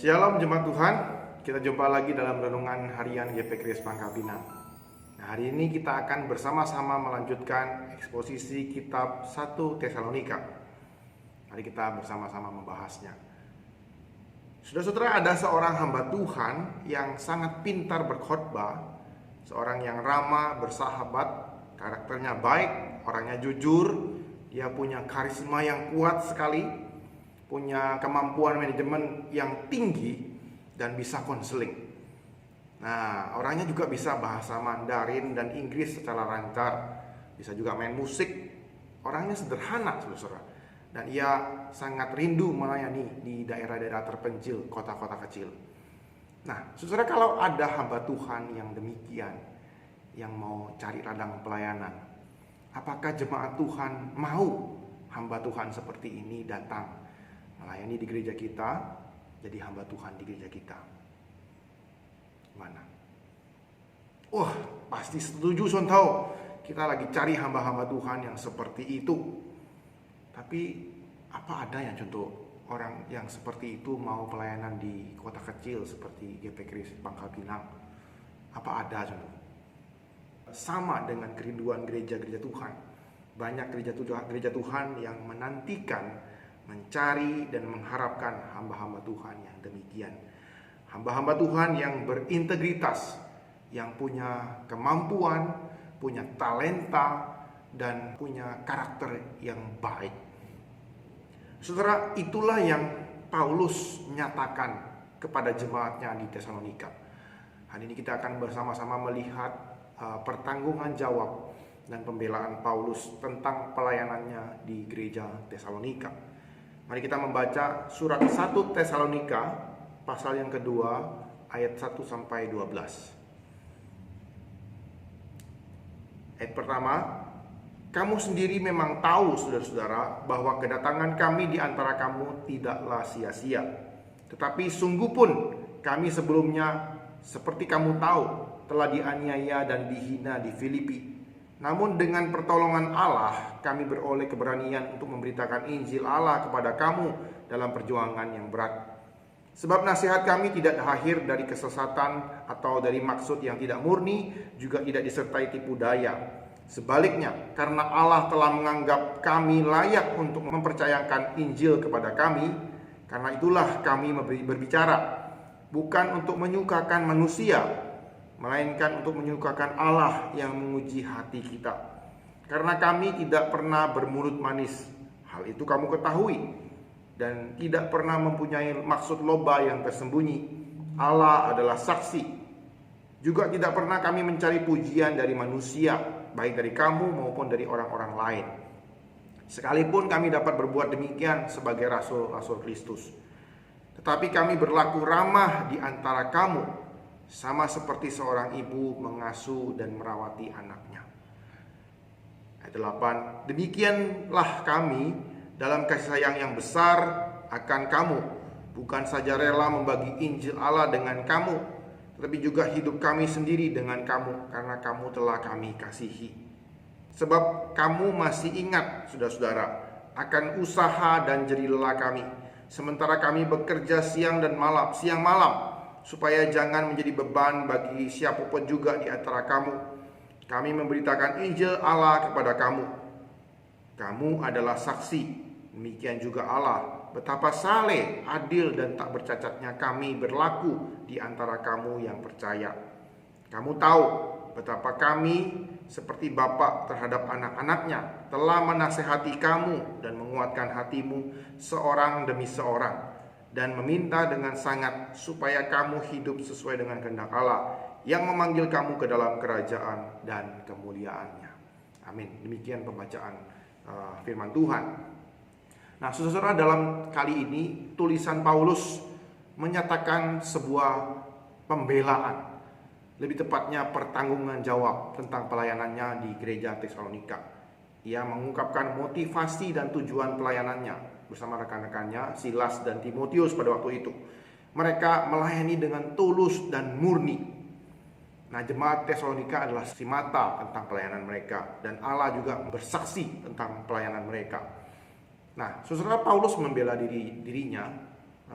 Shalom jemaat Tuhan, kita jumpa lagi dalam renungan harian GP Kris Pangkal Pinang. Nah, hari ini kita akan bersama-sama melanjutkan eksposisi kitab 1 Tesalonika. Mari kita bersama-sama membahasnya. Saudara-saudara, ada seorang hamba Tuhan yang sangat pintar berkhotbah, seorang yang ramah, bersahabat, karakternya baik, orangnya jujur, dia punya karisma yang kuat sekali, punya kemampuan manajemen yang tinggi dan bisa konseling. Nah, orangnya juga bisa bahasa Mandarin dan Inggris secara lancar, bisa juga main musik. Orangnya sederhana, saudara, dan ia sangat rindu melayani di daerah-daerah terpencil, kota-kota kecil. Nah, saudara, kalau ada hamba Tuhan yang demikian, yang mau cari ladang pelayanan, apakah jemaat Tuhan mau hamba Tuhan seperti ini datang melayani di gereja kita, jadi hamba Tuhan di gereja kita? Gimana? Wah, pasti setuju, Sontau. Kita lagi cari hamba-hamba Tuhan yang seperti itu. Tapi apa ada yang contoh orang yang seperti itu mau pelayanan di kota kecil seperti GP Kris Pangkal Pinang? Apa ada contoh? Sama dengan kerinduan gereja-gereja Tuhan. Banyak gereja Tuhan yang menantikan, mencari dan mengharapkan hamba-hamba Tuhan yang demikian. Hamba-hamba Tuhan yang berintegritas, yang punya kemampuan, punya talenta, dan punya karakter yang baik. Saudara, itulah yang Paulus nyatakan kepada jemaatnya di Tesalonika. Hari ini kita akan bersama-sama melihat pertanggungan jawab dan pembelaan Paulus tentang pelayanannya di gereja Tesalonika. Mari kita membaca surat 1 Tesalonika pasal yang kedua ayat 1 sampai 12. Ayat pertama, kamu sendiri memang tahu, saudara-saudara, bahwa kedatangan kami di antara kamu tidaklah sia-sia. Tetapi sungguh pun kami sebelumnya, seperti kamu tahu, telah dianiaya dan dihina di Filipi. Namun dengan pertolongan Allah, kami beroleh keberanian untuk memberitakan Injil Allah kepada kamu dalam perjuangan yang berat. Sebab nasihat kami tidak lahir dari kesesatan atau dari maksud yang tidak murni, juga tidak disertai tipu daya. Sebaliknya, karena Allah telah menganggap kami layak untuk mempercayakan Injil kepada kami, karena itulah kami berbicara, bukan untuk menyukakan manusia, melainkan untuk menyukakan Allah yang menguji hati kita. Karena kami tidak pernah bermulut manis, hal itu kamu ketahui, dan tidak pernah mempunyai maksud loba yang tersembunyi. Allah adalah saksi. Juga tidak pernah kami mencari pujian dari manusia, baik dari kamu maupun dari orang-orang lain. Sekalipun kami dapat berbuat demikian sebagai rasul-rasul Kristus. Tetapi kami berlaku ramah di antara kamu, sama seperti seorang ibu mengasuh dan merawati anaknya. Ayat 8, demikianlah kami dalam kasih sayang yang besar akan kamu, bukan saja rela membagi Injil Allah dengan kamu, tetapi juga hidup kami sendiri dengan kamu, karena kamu telah kami kasihi. Sebab kamu masih ingat, saudara-saudara, akan usaha dan jerih lelah kami, sementara kami bekerja siang malam, supaya jangan menjadi beban bagi siapapun juga di antara kamu. Kami memberitakan Injil Allah kepada kamu. Kamu adalah saksi, demikian juga Allah, betapa saleh, adil, dan tak bercacatnya kami berlaku di antara kamu yang percaya. Kamu tahu betapa kami seperti bapak terhadap anak-anaknya telah menasehati kamu dan menguatkan hatimu seorang demi seorang, dan meminta dengan sangat supaya kamu hidup sesuai dengan kehendak Allah yang memanggil kamu ke dalam kerajaan dan kemuliaannya. Amin. Demikian pembacaan firman Tuhan. Nah, saudara, dalam kali ini tulisan Paulus menyatakan sebuah pembelaan, lebih tepatnya pertanggungan jawab tentang pelayanannya di gereja Tesalonika. Ia mengungkapkan motivasi dan tujuan pelayanannya bersama rekan-rekannya Silas dan Timotius pada waktu itu. Mereka melayani dengan tulus dan murni. Nah, jemaat Tesalonika adalah saksi mata tentang pelayanan mereka, dan Allah juga bersaksi tentang pelayanan mereka. Nah, saudara, Paulus membela dirinya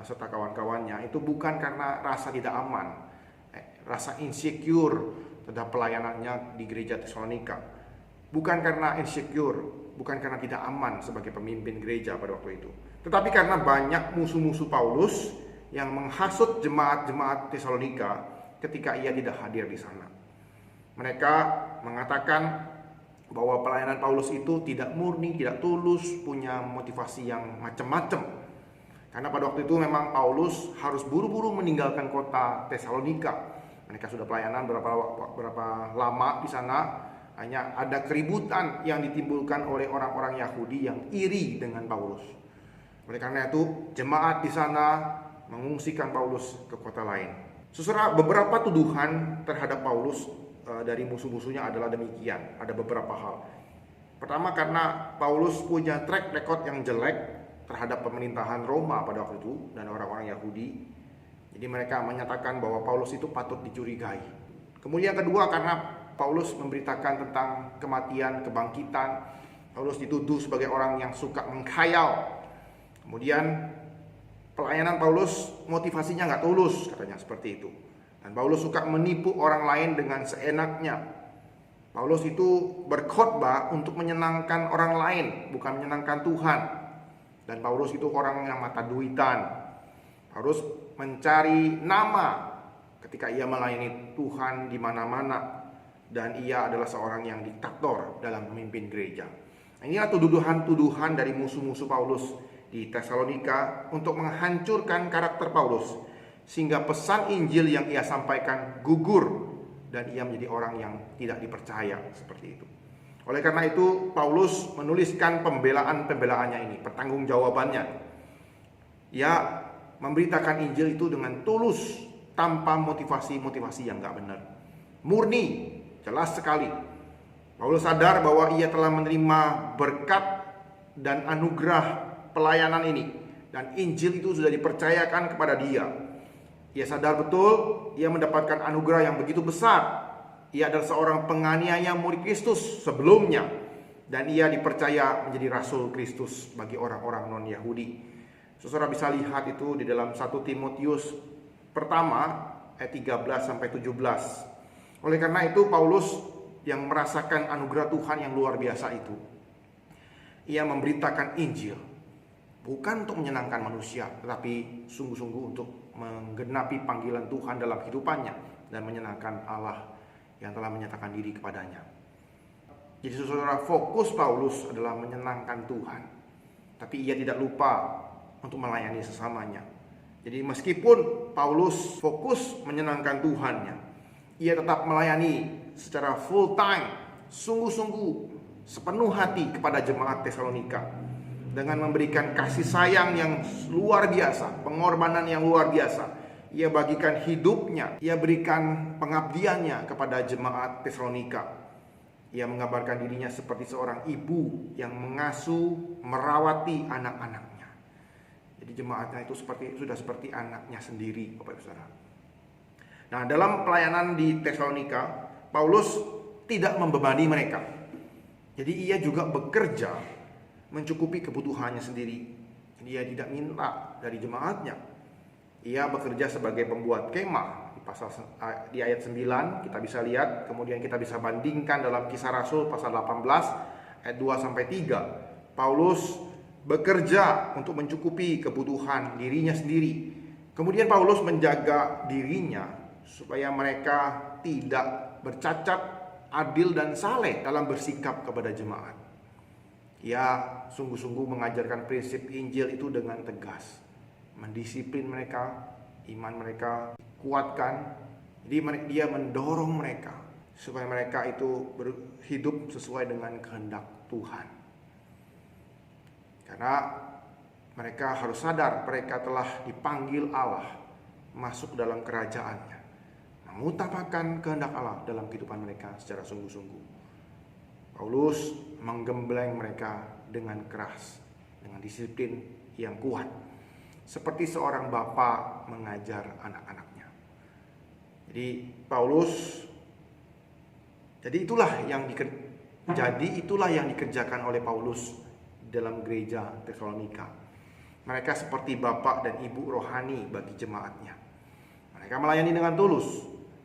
serta kawan-kawannya itu bukan karena rasa tidak aman, rasa insecure terhadap pelayanannya di gereja Tesalonika. Bukan karena insecure, bukan karena tidak aman sebagai pemimpin gereja pada waktu itu, tetapi karena banyak musuh-musuh Paulus yang menghasut jemaat-jemaat Tesalonika ketika ia tidak hadir di sana. Mereka mengatakan bahwa pelayanan Paulus itu tidak murni, tidak tulus, punya motivasi yang macam-macam. Karena pada waktu itu memang Paulus harus buru-buru meninggalkan kota Tesalonika. Mereka sudah pelayanan berapa lama di sana, hanya ada keributan yang ditimbulkan oleh orang-orang Yahudi yang iri dengan Paulus. Oleh karena itu, jemaat di sana mengungsikan Paulus ke kota lain. Saudara, beberapa tuduhan terhadap Paulus dari musuh-musuhnya adalah demikian. Ada beberapa hal. Pertama, karena Paulus punya track record yang jelek terhadap pemerintahan Roma pada waktu itu dan orang-orang Yahudi. Jadi mereka menyatakan bahwa Paulus itu patut dicurigai. Kemudian yang kedua, karena Paulus memberitakan tentang kematian, kebangkitan. Paulus dituduh sebagai orang yang suka mengkhayal. Kemudian pelayanan Paulus motivasinya nggak tulus, katanya seperti itu. Dan Paulus suka menipu orang lain dengan seenaknya. Paulus itu berkhotbah untuk menyenangkan orang lain, bukan menyenangkan Tuhan. Dan Paulus itu orang yang mata duitan. Paulus mencari nama ketika ia melayani Tuhan di mana-mana. Dan ia adalah seorang yang diktator dalam memimpin gereja. Nah, inilah tuduhan-tuduhan dari musuh-musuh Paulus di Tesalonika untuk menghancurkan karakter Paulus, sehingga pesan Injil yang ia sampaikan gugur dan ia menjadi orang yang tidak dipercaya seperti itu. Oleh karena itu, Paulus menuliskan pembelaan-pembelaannya ini, pertanggungjawabannya. Ia memberitakan Injil itu dengan tulus, tanpa motivasi-motivasi yang gak benar. Murni, jelas sekali. Paulus sadar bahwa ia telah menerima berkat dan anugerah pelayanan ini, dan Injil itu sudah dipercayakan kepada dia. Ia sadar betul, ia mendapatkan anugerah yang begitu besar. Ia adalah seorang penganiaya murid Kristus sebelumnya, dan ia dipercaya menjadi rasul Kristus bagi orang-orang non-Yahudi. Saudara bisa lihat itu di dalam 1 Timotius pertama ayat 13 sampai 17. Oleh karena itu, Paulus yang merasakan anugerah Tuhan yang luar biasa itu, ia memberitakan Injil bukan untuk menyenangkan manusia, tetapi sungguh-sungguh untuk menggenapi panggilan Tuhan dalam kehidupannya dan menyenangkan Allah yang telah menyatakan diri kepadanya. Jadi saudara, fokus Paulus adalah menyenangkan Tuhan, tapi ia tidak lupa untuk melayani sesamanya. Jadi meskipun Paulus fokus menyenangkan Tuhannya, ia tetap melayani secara full time, sungguh-sungguh, sepenuh hati kepada jemaat Tesalonika, dengan memberikan kasih sayang yang luar biasa, pengorbanan yang luar biasa. Ia bagikan hidupnya, ia berikan pengabdiannya kepada jemaat Tesalonika. Ia menggambarkan dirinya seperti seorang ibu yang mengasuh, merawati anak-anaknya. Jadi jemaatnya itu sudah seperti anaknya sendiri, Bapak Ibu Saudara. Nah, dalam pelayanan di Tesalonika, Paulus tidak membebani mereka. Jadi ia juga bekerja mencukupi kebutuhannya sendiri. Dia tidak minta dari jemaatnya. Ia bekerja sebagai pembuat kemah. Di ayat 9 kita bisa lihat, kemudian kita bisa bandingkan dalam Kisah Rasul pasal 18 ayat 2 sampai 3. Paulus bekerja untuk mencukupi kebutuhan dirinya sendiri. Kemudian Paulus menjaga dirinya supaya mereka tidak bercacat, adil dan saleh dalam bersikap kepada jemaat. Ia sungguh-sungguh mengajarkan prinsip Injil itu dengan tegas, mendisiplin mereka, iman mereka kuatkan. Jadi dia mendorong mereka supaya mereka itu hidup sesuai dengan kehendak Tuhan. Karena mereka harus sadar mereka telah dipanggil Allah masuk dalam kerajaannya, mengutamakan kehendak Allah dalam kehidupan mereka secara sungguh-sungguh. Paulus menggembleng mereka dengan keras, dengan disiplin yang kuat, seperti seorang bapa mengajar anak-anaknya. Jadi itulah yang dikerjakan oleh Paulus dalam gereja Tesalonika. Mereka seperti bapak dan ibu rohani bagi jemaatnya. Mereka melayani dengan tulus.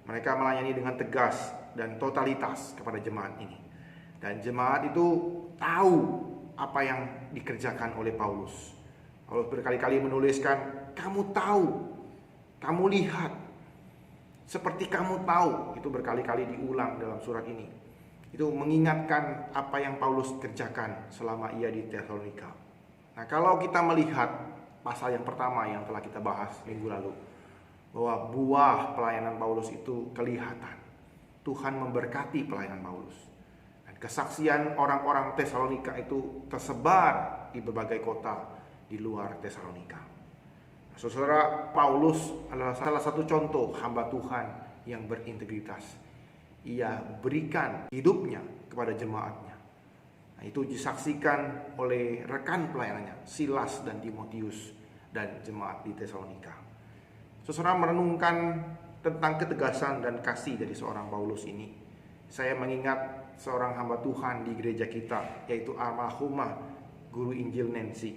Mereka melayani dengan tegas dan totalitas kepada jemaat ini. Dan jemaat itu tahu apa yang dikerjakan oleh Paulus. Paulus berkali-kali menuliskan, kamu tahu, kamu lihat, seperti kamu tahu. Itu berkali-kali diulang dalam surat ini. Itu mengingatkan apa yang Paulus kerjakan selama ia di Tesalonika. Nah, kalau kita melihat pasal yang pertama yang telah kita bahas minggu lalu, bahwa buah pelayanan Paulus itu kelihatan. Tuhan memberkati pelayanan Paulus. Dan kesaksian orang-orang Tesalonika itu tersebar di berbagai kota di luar Tesalonika. Nah, saudara, Paulus adalah salah satu contoh hamba Tuhan yang berintegritas. Ia berikan hidupnya kepada jemaatnya. Nah, itu disaksikan oleh rekan pelayanannya, Silas dan Timotius, dan jemaat di Tesalonika. Saudara, merenungkan tentang ketegasan dan kasih dari seorang Paulus ini, saya mengingat seorang hamba Tuhan di gereja kita, yaitu almarhumah Guru Injil Nancy.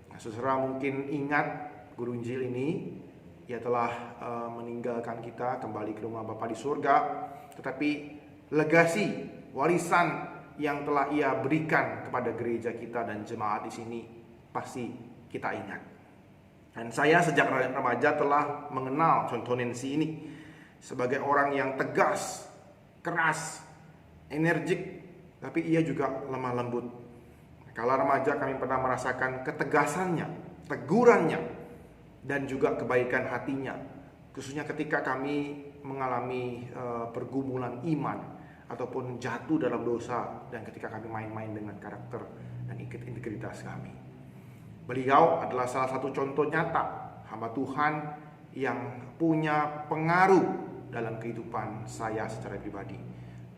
Nah, saudara mungkin ingat Guru Injil ini, ia telah meninggalkan kita, kembali ke rumah Bapa di surga. Tetapi legasi, warisan yang telah ia berikan kepada gereja kita dan jemaat di sini pasti kita ingat. Dan saya sejak remaja telah mengenal contoh Nancy ini sebagai orang yang tegas, keras, energik, tapi ia juga lemah lembut. Kala remaja kami pernah merasakan ketegasannya, tegurannya, dan juga kebaikan hatinya. Khususnya ketika kami mengalami pergumulan iman ataupun jatuh dalam dosa, dan ketika kami main-main dengan karakter dan integritas kami. Beliau adalah salah satu contoh nyata hamba Tuhan yang punya pengaruh dalam kehidupan saya secara pribadi,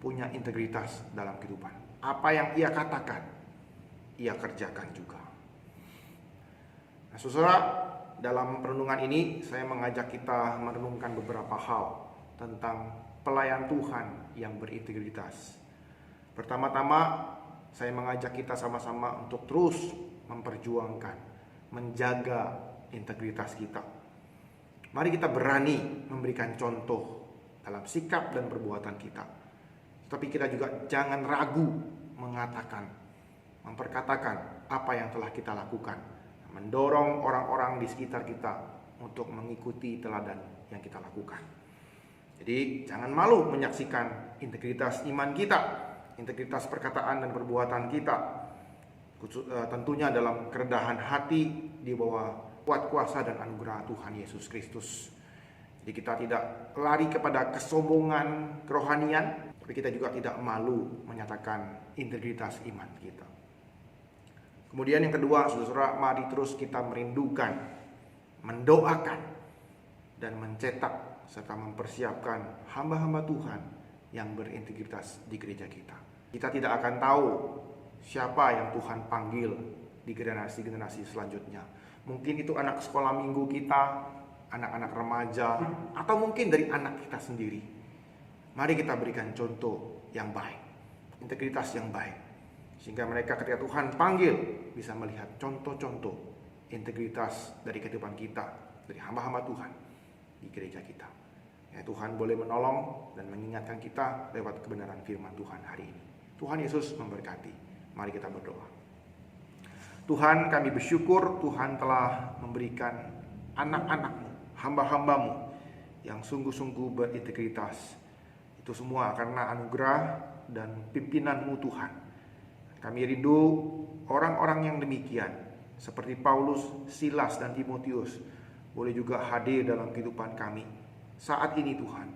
punya integritas dalam kehidupan. Apa yang ia katakan, ia kerjakan juga. Nah, saudara, dalam perenungan ini saya mengajak kita merenungkan beberapa hal tentang pelayan Tuhan yang berintegritas. Pertama-tama, saya mengajak kita sama-sama untuk terus memperjuangkan, menjaga integritas kita. Mari kita berani memberikan contoh dalam sikap dan perbuatan kita. Tapi kita juga jangan ragu mengatakan, memperkatakan apa yang telah kita lakukan, mendorong orang-orang di sekitar kita untuk mengikuti teladan yang kita lakukan. Jadi jangan malu menyaksikan integritas iman kita, integritas perkataan dan perbuatan kita, tentunya dalam kerendahan hati di bawah kuat kuasa dan anugerah Tuhan Yesus Kristus. Jadi kita tidak lari kepada kesombongan kerohanian, tapi kita juga tidak malu menyatakan integritas iman kita. Kemudian yang kedua, saudara, mari terus kita merindukan, mendoakan, dan mencetak serta mempersiapkan hamba-hamba Tuhan yang berintegritas di gereja kita. Kita tidak akan tahu siapa yang Tuhan panggil di generasi-generasi selanjutnya. Mungkin itu anak sekolah minggu kita, anak-anak remaja, atau mungkin dari anak kita sendiri. Mari kita berikan contoh yang baik, integritas yang baik, sehingga mereka ketika Tuhan panggil bisa melihat contoh-contoh integritas dari kehidupan kita, dari hamba-hamba Tuhan di gereja kita. Ya, Tuhan boleh menolong dan mengingatkan kita lewat kebenaran firman Tuhan hari ini. Tuhan Yesus memberkati. Mari kita berdoa. Tuhan, kami bersyukur Tuhan telah memberikan anak-anak-Mu, hamba-hamba-Mu yang sungguh-sungguh berintegritas. Itu semua karena anugerah dan pimpinan-Mu Tuhan. Kami rindu orang-orang yang demikian, seperti Paulus, Silas, dan Timotius, boleh juga hadir dalam kehidupan kami saat ini Tuhan,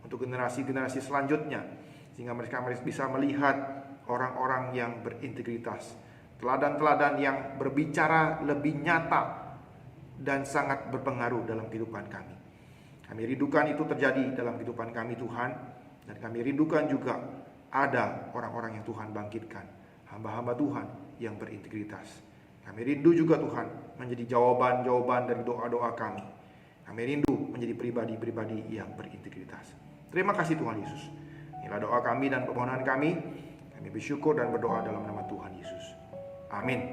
untuk generasi-generasi selanjutnya, sehingga mereka bisa melihat orang-orang yang berintegritas, teladan-teladan yang berbicara lebih nyata dan sangat berpengaruh dalam kehidupan kami. Kami rindukan itu terjadi dalam kehidupan kami Tuhan, dan kami rindukan juga ada orang-orang yang Tuhan bangkitkan, hamba-hamba Tuhan yang berintegritas. Kami rindu juga Tuhan menjadi jawaban-jawaban dari doa-doa kami. Kami rindu menjadi pribadi-pribadi yang berintegritas. Terima kasih Tuhan Yesus. Inilah doa kami dan permohonan kami. Kami bersyukur dan berdoa dalam nama Tuhan Yesus. Amin.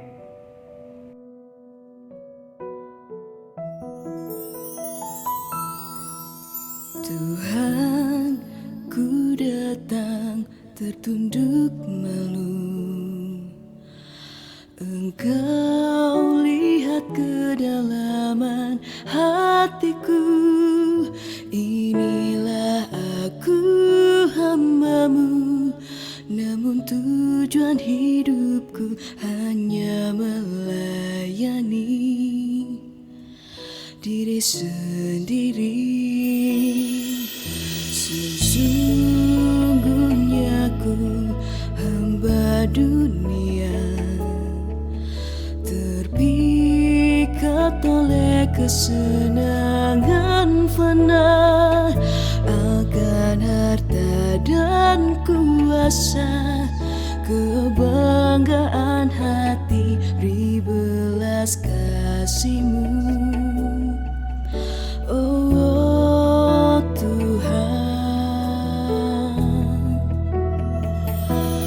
datang tertunduk malu. Engkau lihat kedalaman hatiku. Inilah aku hamba-Mu, namun tujuan hidupku hanya melayani diri sendiri. Sesungguhnya ku hamba dunia, terpikat oleh kesenangan fana, akan harta dan kuasa, kebanggaan hati, beri belas kasih-Mu. Oh Tuhan,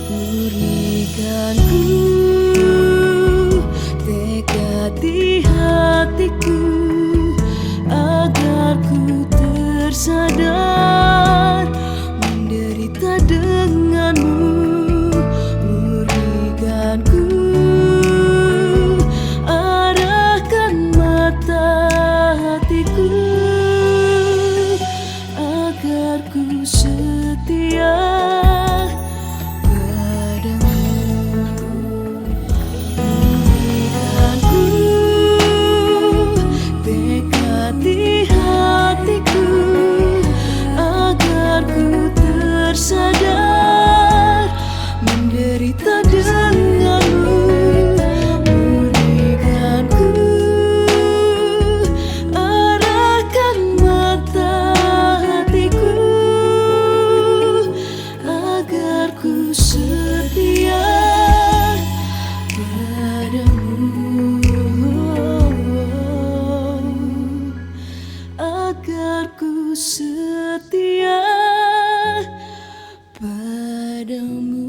murnikan ku tekad di hatiku, agar ku tersadar menderita dengan-Mu. Murnikan ku, arahkan mata hatiku, agar ku setia padamu. Murnikan ku tekad di hatiku, agar ku tersadar menderita dengan-Mu. Murnikan ku, arahkan mata hatiku, agar ku setia padamu, agar ku setia padamu.